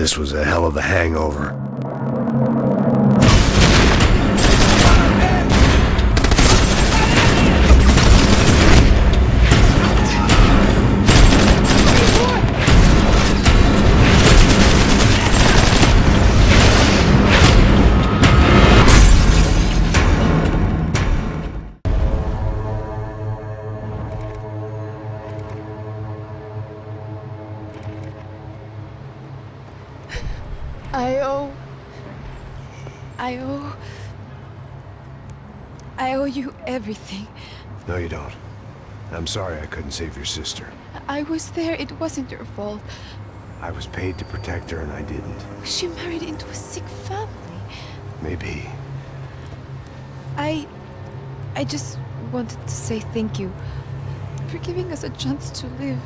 This was a hell of a hangover. I owe you everything. No, you don't. I'm sorry I couldn't save your sister. I was there. It wasn't your fault. I was paid to protect her and I didn't. She married into a sick family. Maybe. I just wanted to say thank you for giving us a chance to live.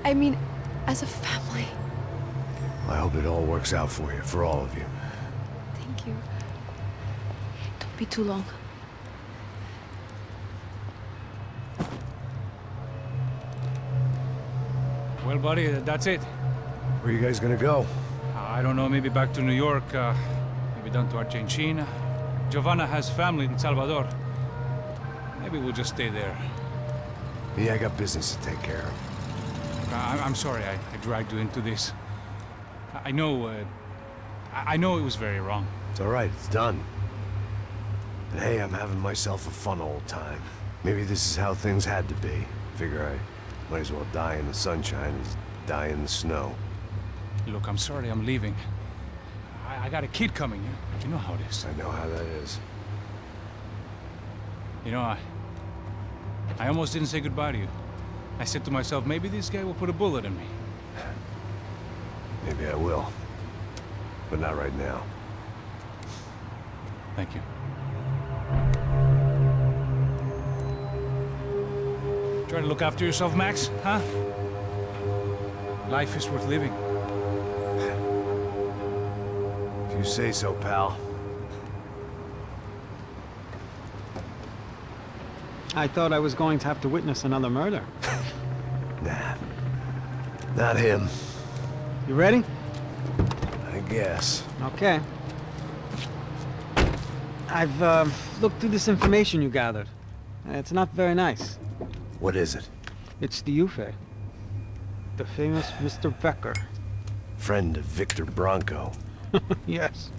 I mean, as a family. I hope it all works out for you, for all of you. Thank you. Don't be too long. Well, buddy, that's it. Where are you guys gonna go? I don't know, maybe back to New York, maybe down to Argentina. Giovanna has family in Salvador. Maybe we'll just stay there. Yeah, I got business to take care of. I'm sorry I dragged you into this. I know it was very wrong. It's all right, it's done. And hey, I'm having myself a fun old time. Maybe this is how things had to be. Figure I might as well die in the sunshine as die in the snow. Look, I'm sorry I'm leaving. I got a kid coming. You know how it is. I know how that is. You know, I almost didn't say goodbye to you. I said to myself, maybe this guy will put a bullet in me. Maybe I will. But not right now. Thank you. Try to look after yourself, Max, huh? Life is worth living. If you say so, pal. I thought I was going to have to witness another murder. Nah. Not him. You ready? I guess. Okay. I've looked through this information you gathered. It's not very nice. What is it? It's the Ufe. The famous Mr. Becker. Friend of Victor Bronco. Yes.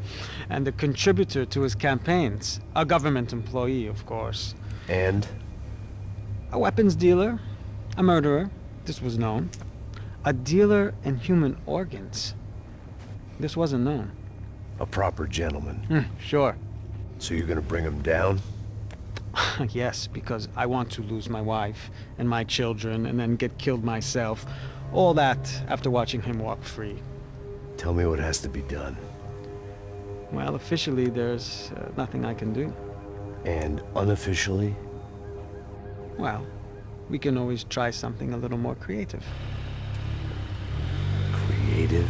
And a contributor to his campaigns. A government employee, of course. And? A weapons dealer. A murderer. This was known. A dealer in human organs. This wasn't known. A proper gentleman. Sure. So you're gonna bring him down? Yes, because I want to lose my wife and my children and then get killed myself. All that after watching him walk free. Tell me what has to be done. Well, officially there's nothing I can do. And unofficially? Well, we can always try something a little more creative. Creative?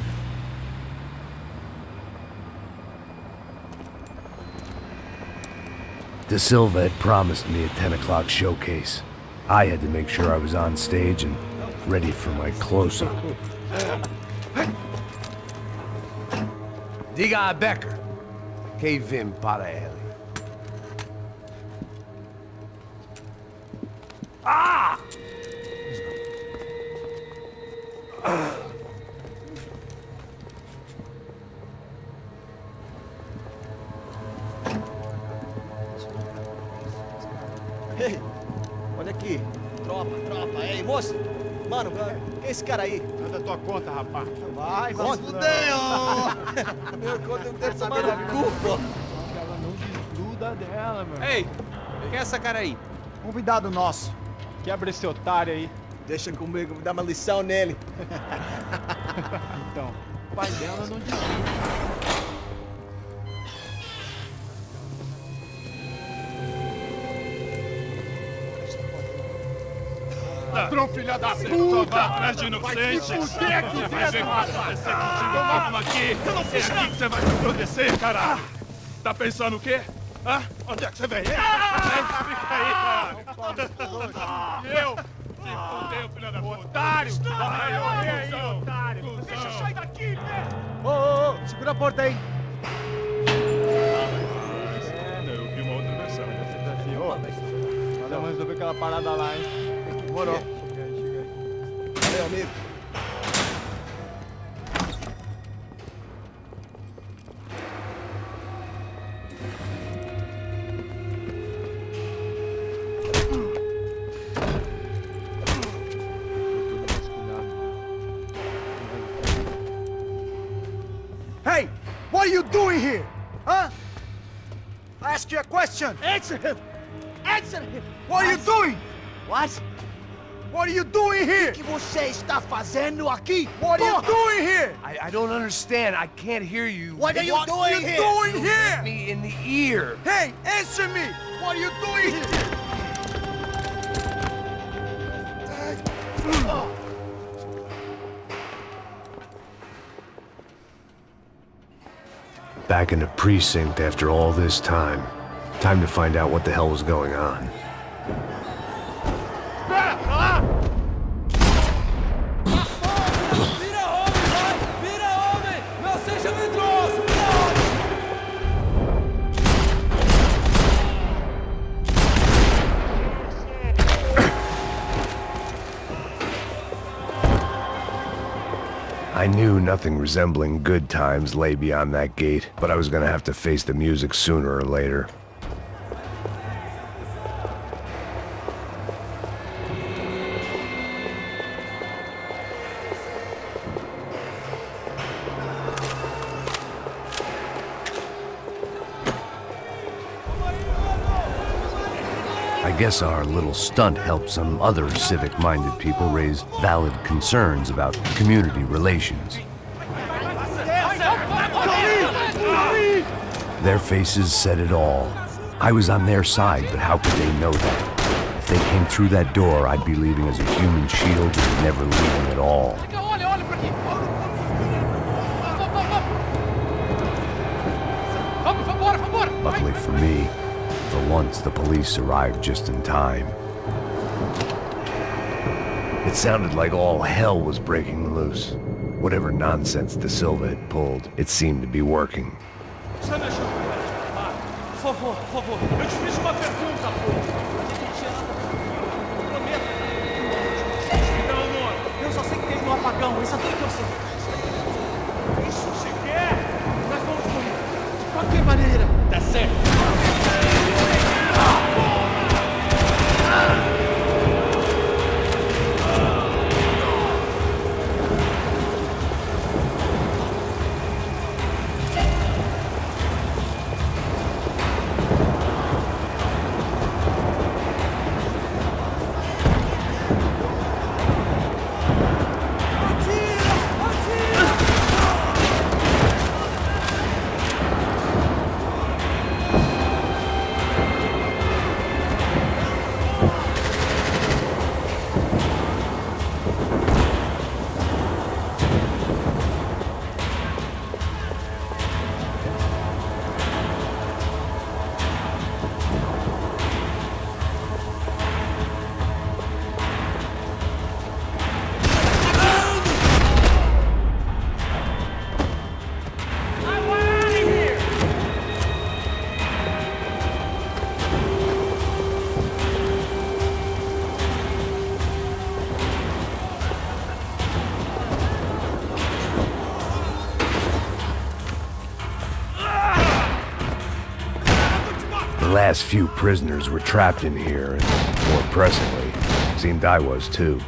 Da Silva had promised me a 10 o'clock showcase. I had to make sure I was on stage and ready for my close-up. Diga a Becker. Que vim para ele. Ah! Ei, olha aqui. Tropa. Ei, moço. Mano, quem é esse cara aí? Manda tua conta, rapaz. Vai, se fudeu! Meu conta não deve saber da culpa. Ela não desgruda dela, meu. Ei, quem é essa cara aí? Convidado nosso. Quebra esse otário aí. Deixa comigo, vou dar uma lição nele. Então, o pai dela não desgruda. Ladrão, filha da puta! Vai atrás de inocentes! Vai ver como aparecer contigo mesmo aqui! É aqui que você vai se proteger, caralho! Tá pensando o quê? Hã? Onde é que você vem? Fica aí, caralho! Eu? Se fudeu, filha da puta! Otário! Vai morrer aí, otário! Deixa eu sair daqui, velho! Abre a porta aí. Eu vi uma outra versão. Vamos resolver aquela parada lá, hein? Demorou. Chega aí. Valeu, amigo. Hey! What are you doing here? Huh? I ask you a question. Answer him! Answer him! What are you doing? What? What are you doing here? O que você está fazendo aqui? What are you doing here? I don't understand. I can't hear you. What are you doing here? What are you doing here? Me in the ear. Hey, answer me! What are you doing here? Back in the precinct after all this time. Time to find out what the hell was going on. I knew nothing resembling good times lay beyond that gate, but I was gonna have to face the music sooner or later. I guess our little stunt helped some other civic-minded people raise valid concerns about community relations. Their faces said it all. I was on their side, but how could they know that? If they came through that door, I'd be leaving as a human shield and never leaving at all. Luckily for me, for once the police arrived just in time. It sounded like all hell was breaking loose. Whatever nonsense Da Silva had pulled, it seemed to be working. Por favor, eu te fiz uma pergunta, pô. Prometo. Eu só sei que teve um apagão, isso é tudo que eu sei. Isso sequer? Nós vamos morrer. De qualquer maneira. Tá certo. The last few prisoners were trapped in here, and more pressingly, it seemed I was too.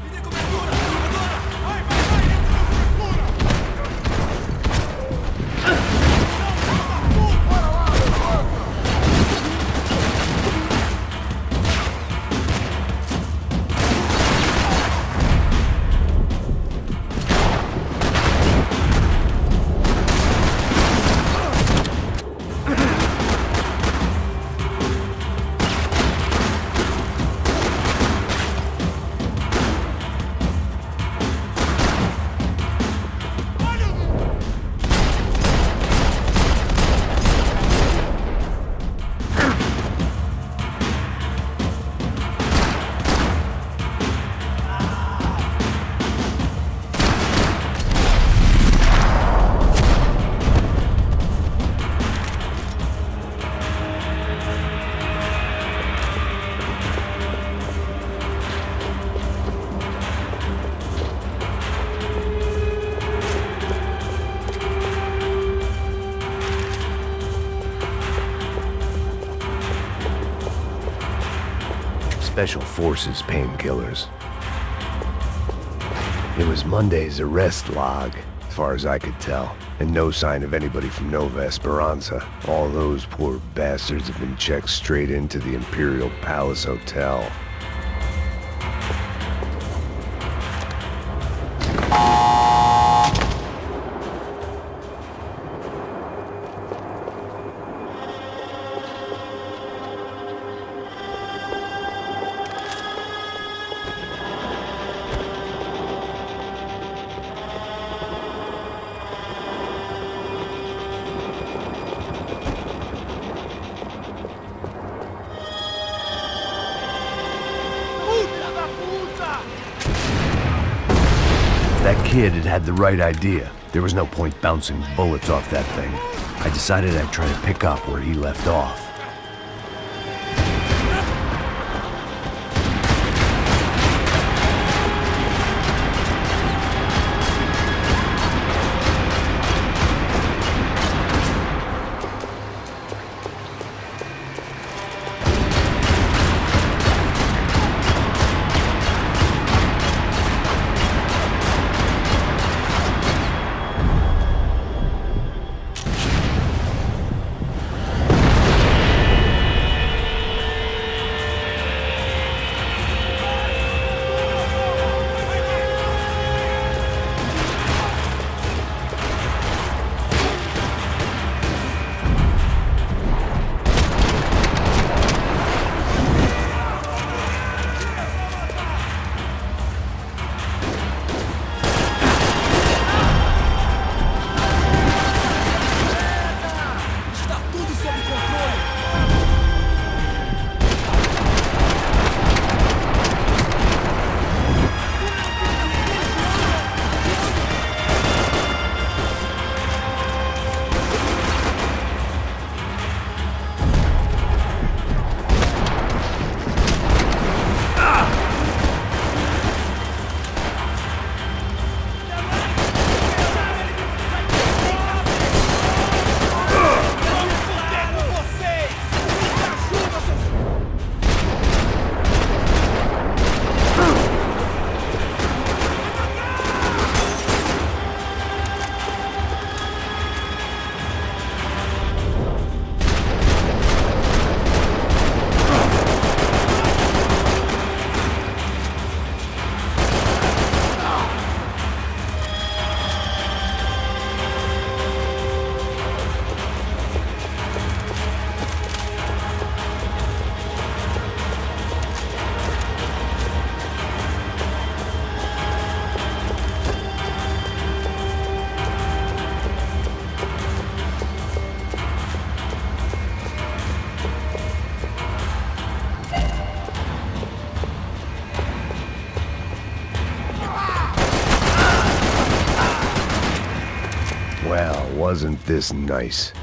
Special Forces painkillers. It was Monday's arrest log, as far as I could tell, and no sign of anybody from Nova Esperanza. All those poor bastards have been checked straight into the Imperial Palace Hotel. That kid had had the right idea. There was no point bouncing bullets off that thing. I decided I'd try to pick up where he left off. Wasn't this nice?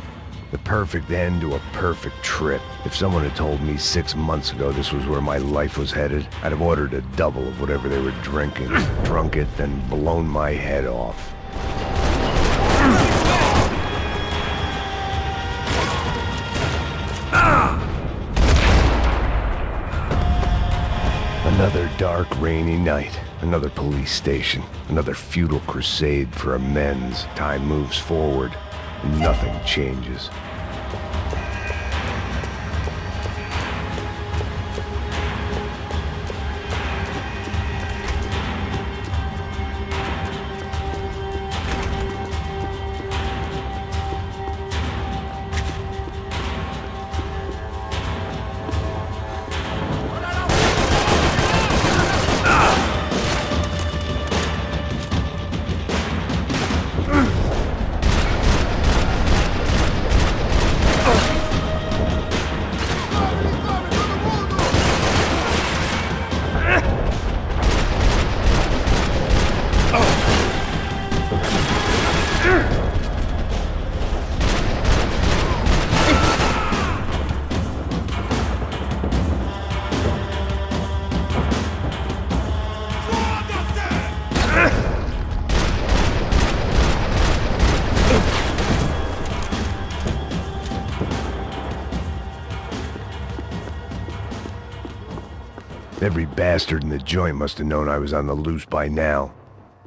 The perfect end to a perfect trip. If someone had told me 6 months ago this was where my life was headed, I'd have ordered a double of whatever they were drinking, drunk it, then blown my head off. Another dark, rainy night. Another police station. Another futile crusade for amends. Time moves forward, and nothing changes. Every bastard in the joint must have known I was on the loose by now.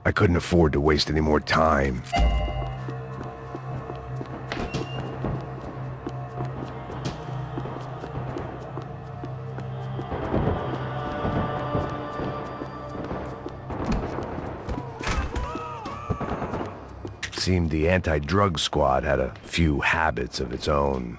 I couldn't afford to waste any more time. Seemed the anti-drug squad had a few habits of its own.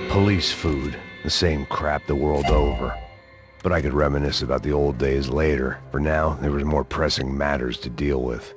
Police food, the same crap the world over. But I could reminisce about the old days later. For now, there was more pressing matters to deal with.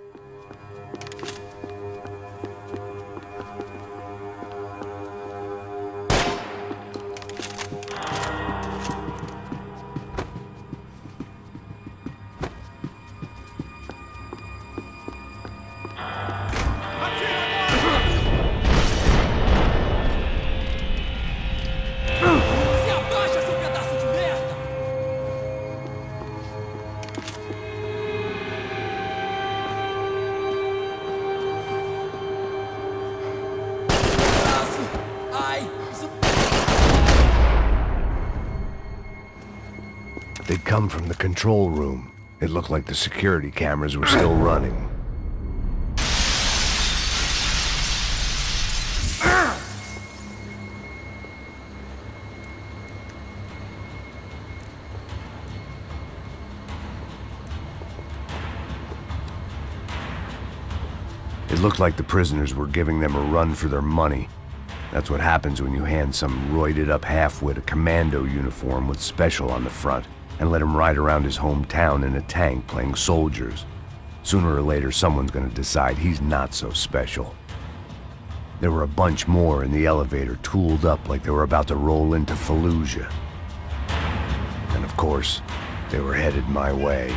They'd come from the control room. It looked like the security cameras were still running. It looked like the prisoners were giving them a run for their money. That's what happens when you hand some roided-up halfwit a commando uniform with special on the front and let him ride around his hometown in a tank playing soldiers. Sooner or later, someone's gonna decide he's not so special. There were a bunch more in the elevator, tooled up like they were about to roll into Fallujah. And of course, they were headed my way.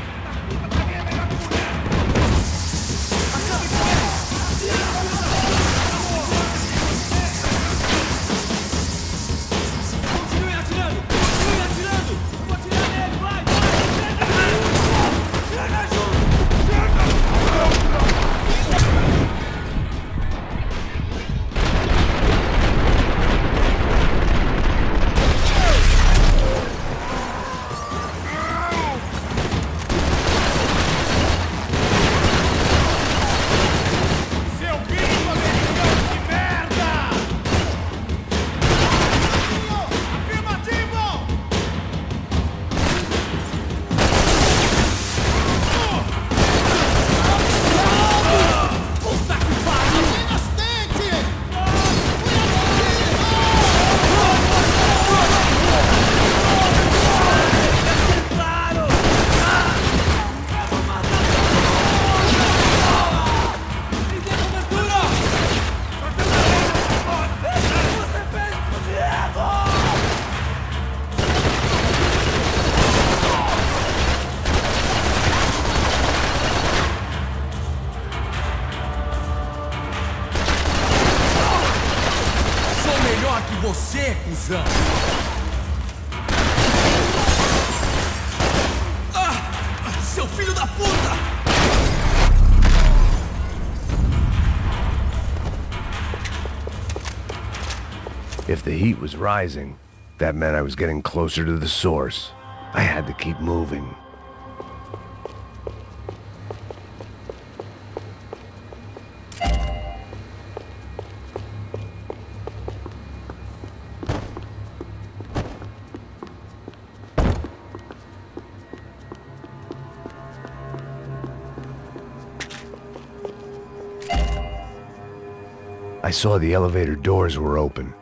Você, cuzão! Seu filho da puta! If the heat was rising, that meant I was getting closer to the source. I had to keep moving. I saw the elevator doors were open.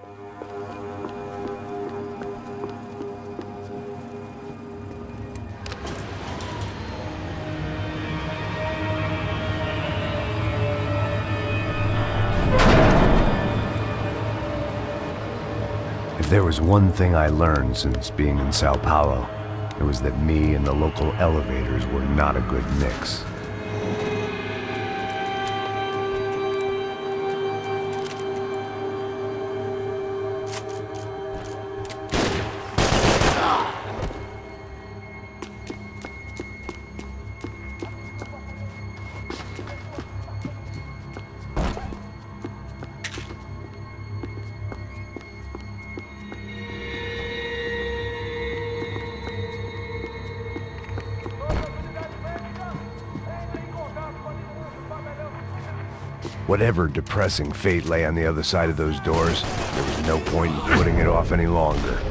If there was one thing I learned since being in São Paulo, it was that me and the local elevators were not a good mix. Whatever depressing fate lay on the other side of those doors, there was no point in putting it off any longer.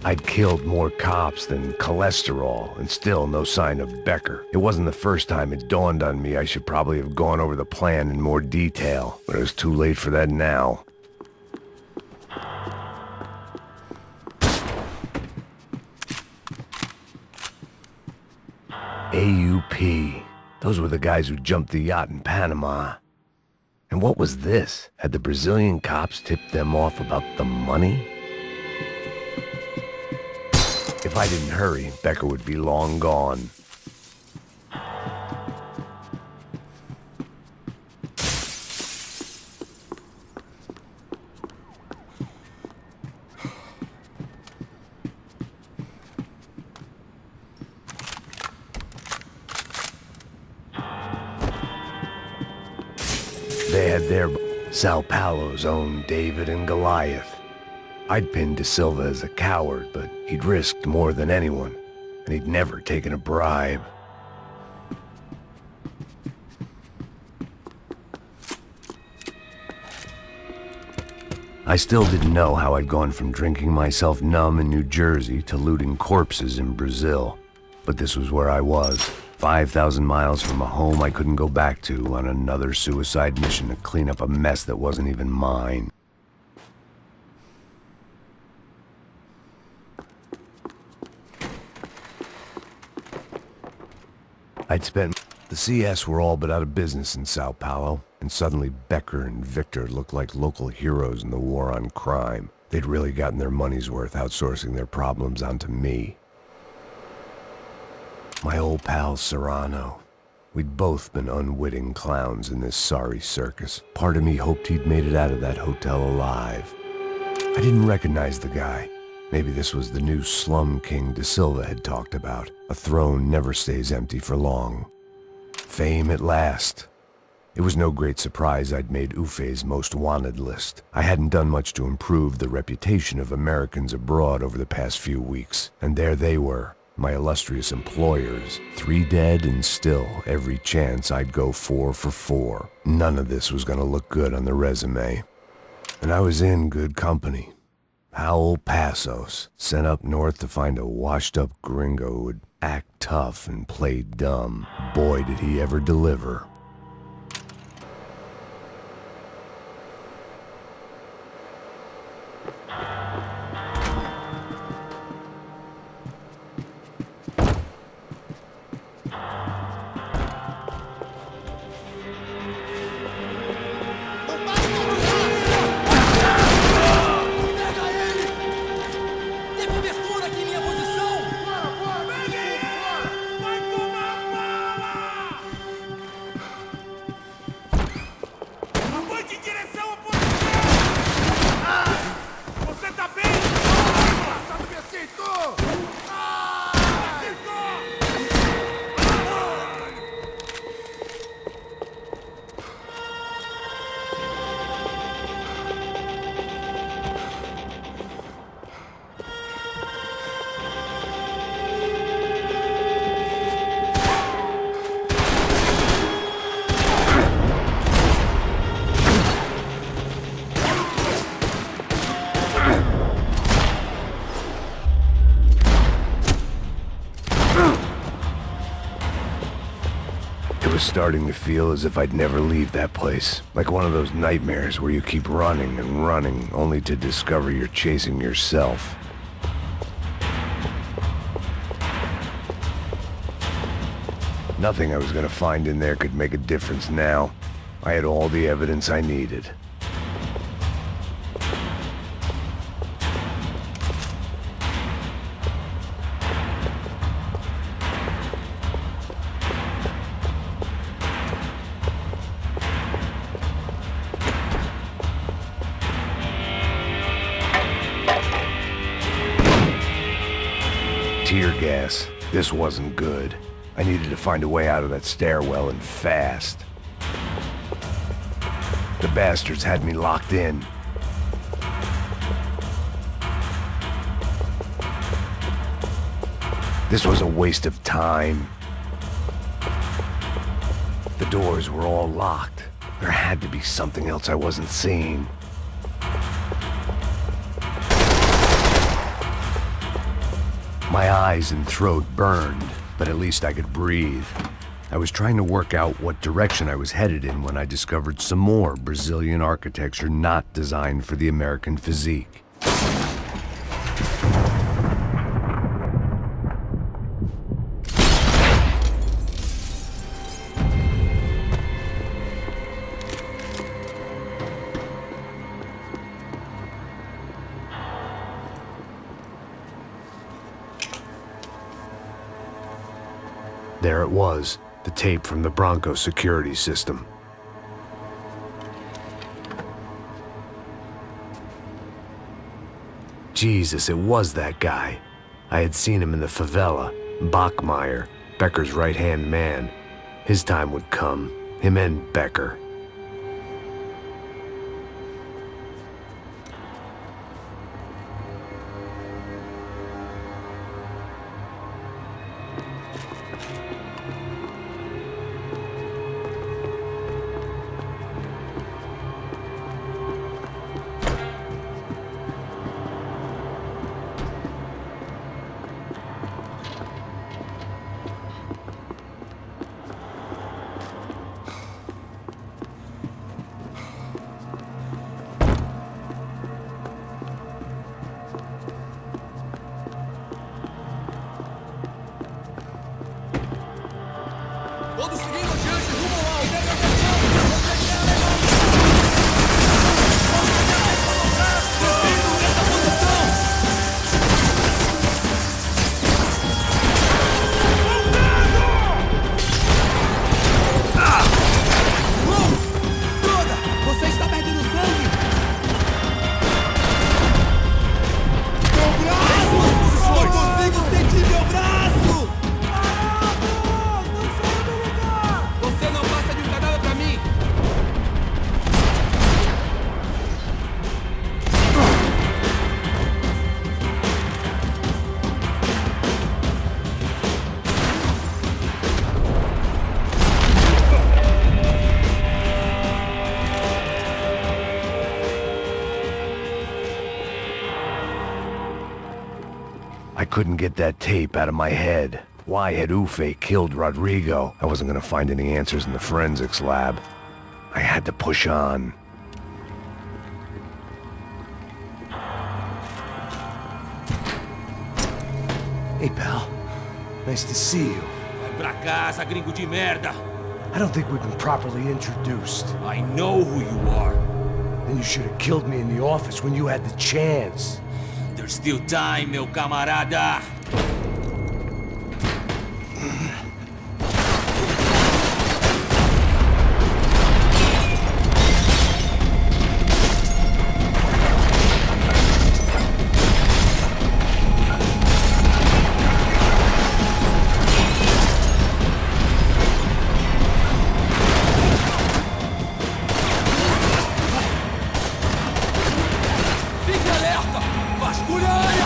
I'd killed more cops than cholesterol, and still no sign of Becker. It wasn't the first time it dawned on me I should probably have gone over the plan in more detail, but it was too late for that now. AUP. Those were the guys who jumped the yacht in Panama. And what was this? Had the Brazilian cops tipped them off about the money? If I didn't hurry, Becker would be long gone. They had their São Paulo's own David and Goliath. I'd pinned Da Silva as a coward, but he'd risked more than anyone, and he'd never taken a bribe. I still didn't know how I'd gone from drinking myself numb in New Jersey to looting corpses in Brazil, but this was where I was. 5,000 miles from a home I couldn't go back to on another suicide mission to clean up a mess that wasn't even mine. I'd spent... The CS were all but out of business in São Paulo, and suddenly Becker and Victor looked like local heroes in the war on crime. They'd really gotten their money's worth outsourcing their problems onto me. My old pal Serrano. We'd both been unwitting clowns in this sorry circus. Part of me hoped he'd made it out of that hotel alive. I didn't recognize the guy. Maybe this was the new slum king Da Silva had talked about. A throne never stays empty for long. Fame at last. It was no great surprise I'd made Ufe's most wanted list. I hadn't done much to improve the reputation of Americans abroad over the past few weeks, and there they were. My illustrious employers, 3 dead and still every chance I'd go 4 for 4. None of this was gonna look good on the resume. And I was in good company. Raul Passos, sent up north to find a washed-up gringo who would act tough and play dumb. Boy, did he ever deliver. Starting to feel as if I'd never leave that place. Like one of those nightmares where you keep running and running, only to discover you're chasing yourself. Nothing I was gonna find in there could make a difference now. I had all the evidence I needed. Tear gas. This wasn't good. I needed to find a way out of that stairwell and fast. The bastards had me locked in. This was a waste of time. The doors were all locked. There had to be something else I wasn't seeing. My eyes and throat burned, but at least I could breathe. I was trying to work out what direction I was headed in when I discovered some more Brazilian architecture not designed for the American physique. There it was, the tape from the Bronco security system. Jesus, it was that guy. I had seen him in the favela, Bachmeyer, Becker's right-hand man. His time would come, him and Becker. Todos seguindo adiante, rumo ao aldeia. Droga! Você está perdendo sangue! Meu braço! Não consigo sentir meu braço! Você não passa de um cadáver pra mim! I couldn't get that tape out of my head. Why had Ufe killed Rodrigo? I wasn't gonna find any answers in the forensics lab. I had to push on. Hey, pal. Nice to see you. Vai pra casa, gringo de merda! I don't think we've been properly introduced. I know who you are. Then you should have killed me in the office when you had the chance. There's still time, meu camarada! Fique alerta! Vasculha a área!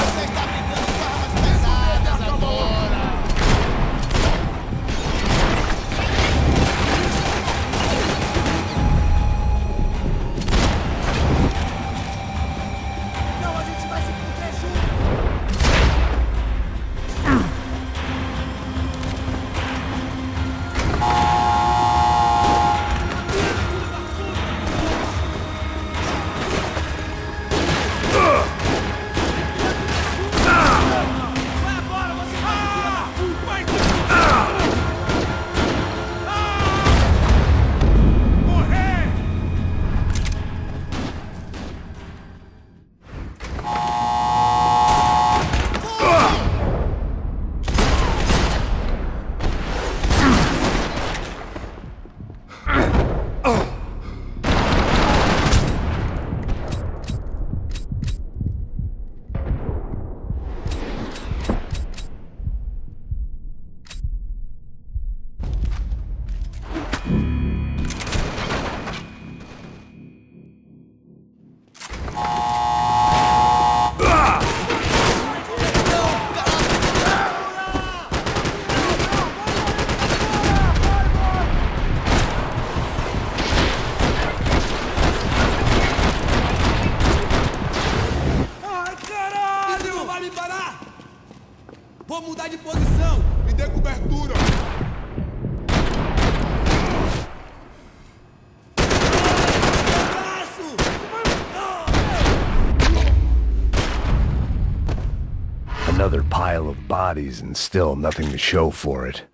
Another pile of bodies and still nothing to show for it.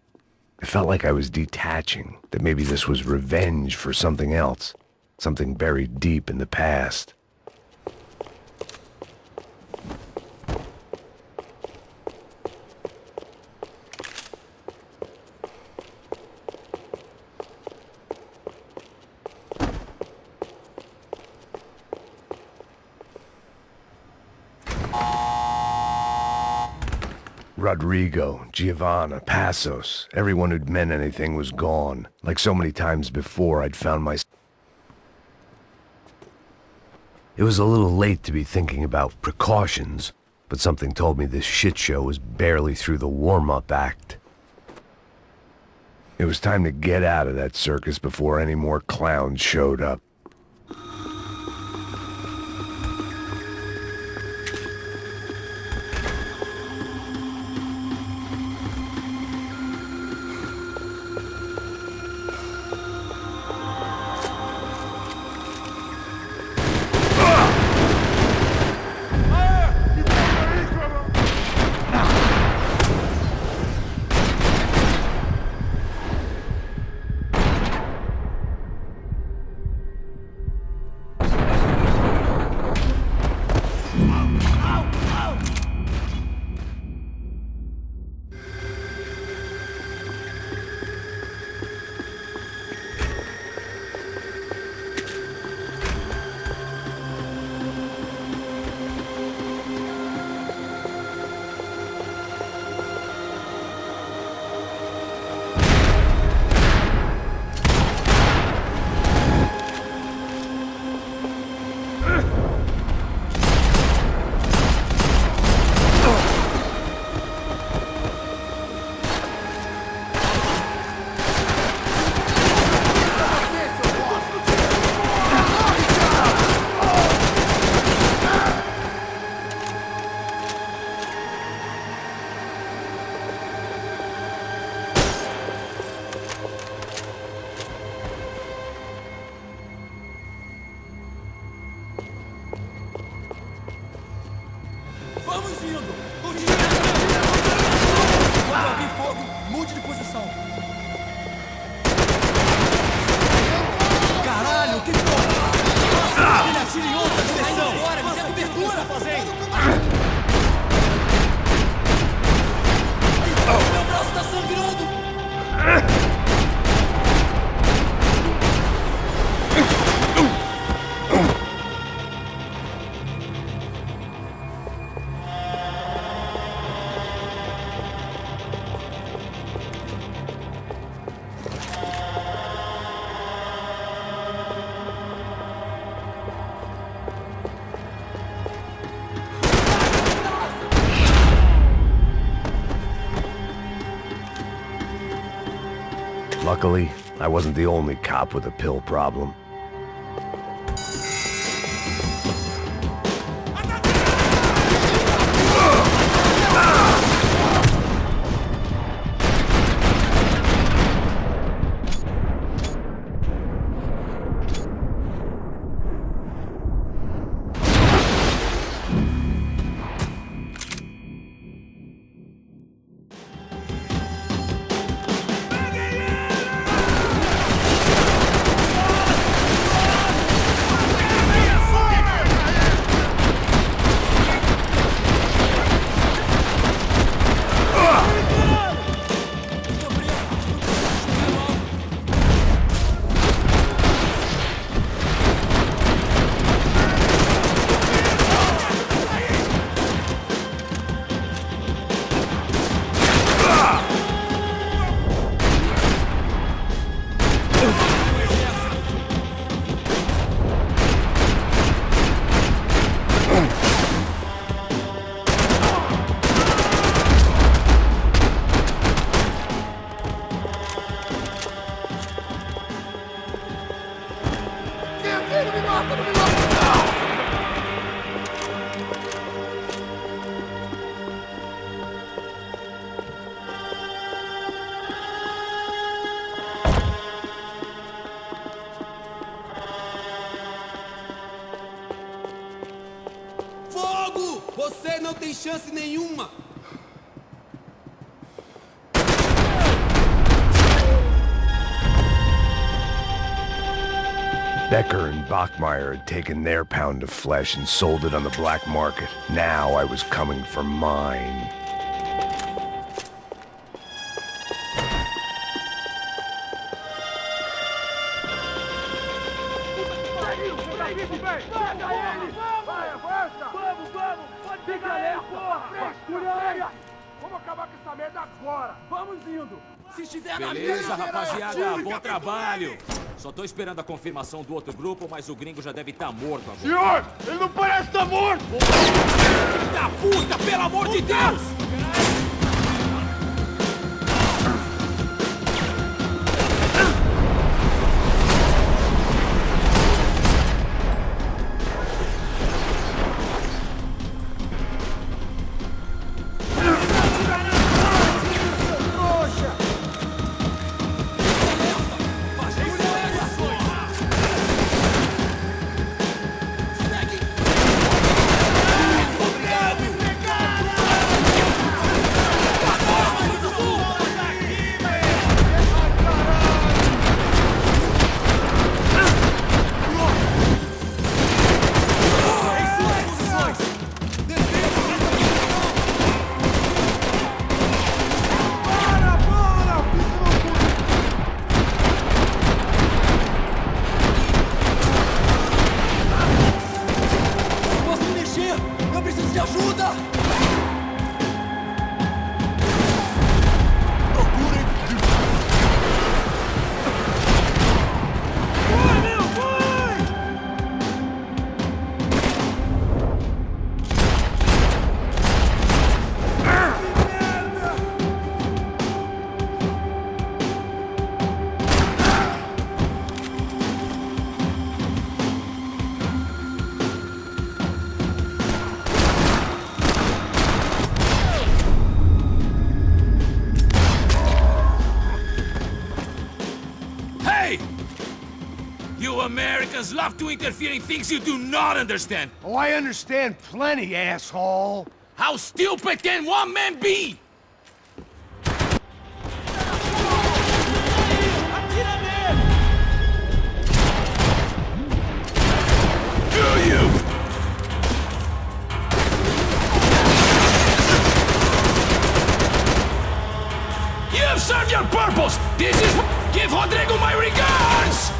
It felt like I was detaching, that maybe this was revenge for something else, something buried deep in the past. Rodrigo, Giovanna, Passos, everyone who'd meant anything was gone. Like so many times before, I'd found myself. It was a little late to be thinking about precautions, but something told me this shit show was barely through the warm-up act. It was time to get out of that circus before any more clowns showed up. Vamos indo! Continue! Quando abrir fogo, mude de posição. Caralho, que porra! Ele atira em outra direção! Agora, me dê cobertura! Meu braço tá sangrando! Luckily, I wasn't the only cop with a pill problem. Você não tem chance nenhuma! Becker and Bachmeyer had taken their pound of flesh and sold it on the black market. Now I was coming for mine. Beleza, rapaziada, bom trabalho. Só tô esperando a confirmação do outro grupo, mas o gringo já deve estar morto agora. Senhor, ele não parece estar morto! Filho da puta, pelo amor de Deus! Americans love to interfere in things you do not understand. Oh, I understand plenty, asshole. How stupid can one man be? Do you? You have served your purpose. This is... Give Rodrigo my regards!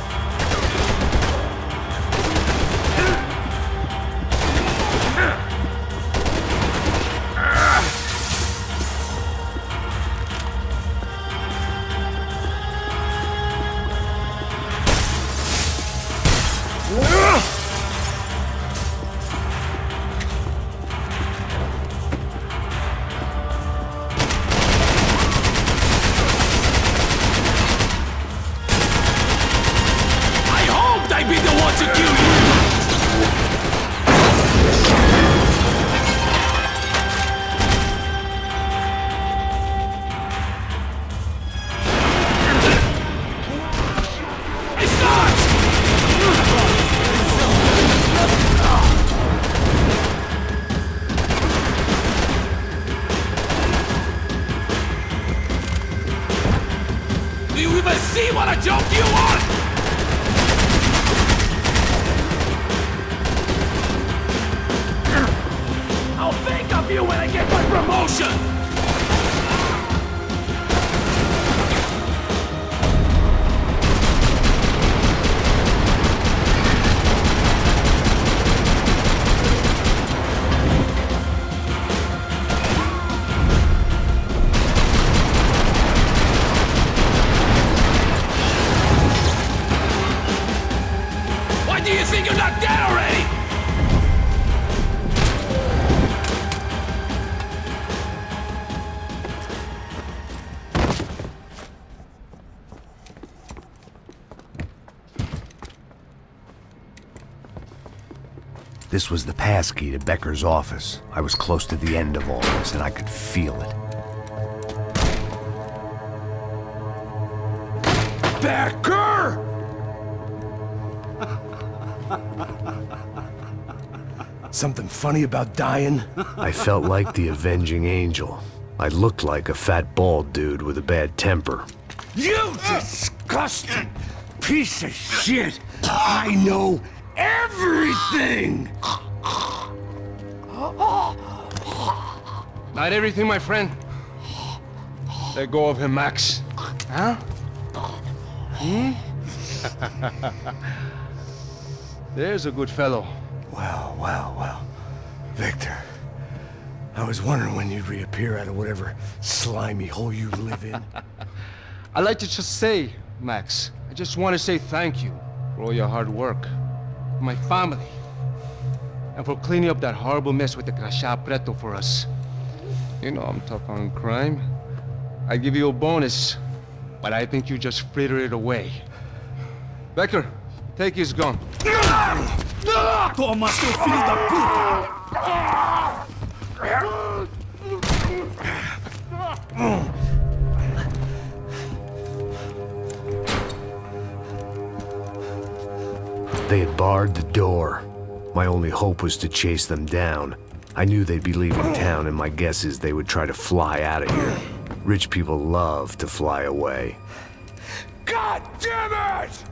This was the passkey to Becker's office. I was close to the end of all this, and I could feel it. Becker! Something funny about dying? I felt like the avenging angel. I looked like a fat bald dude with a bad temper. You disgusting piece of shit! I know everything! Not everything, my friend. Let go of him, Max. Huh? There's a good fellow. Well. Victor, I was wondering when you'd reappear out of whatever slimy hole you live in. I'd like to just say, Max, I just want to say thank you for all your hard work, for my family, and for cleaning up that horrible mess with the crachá preto for us. You know I'm tough on crime. I give you a bonus, but I think you just frittered it away. Becker, take his gun. Toma, seu filho da puta! They had barred the door. My only hope was to chase them down. I knew they'd be leaving town, and my guess is they would try to fly out of here. Rich people love to fly away. God damn it!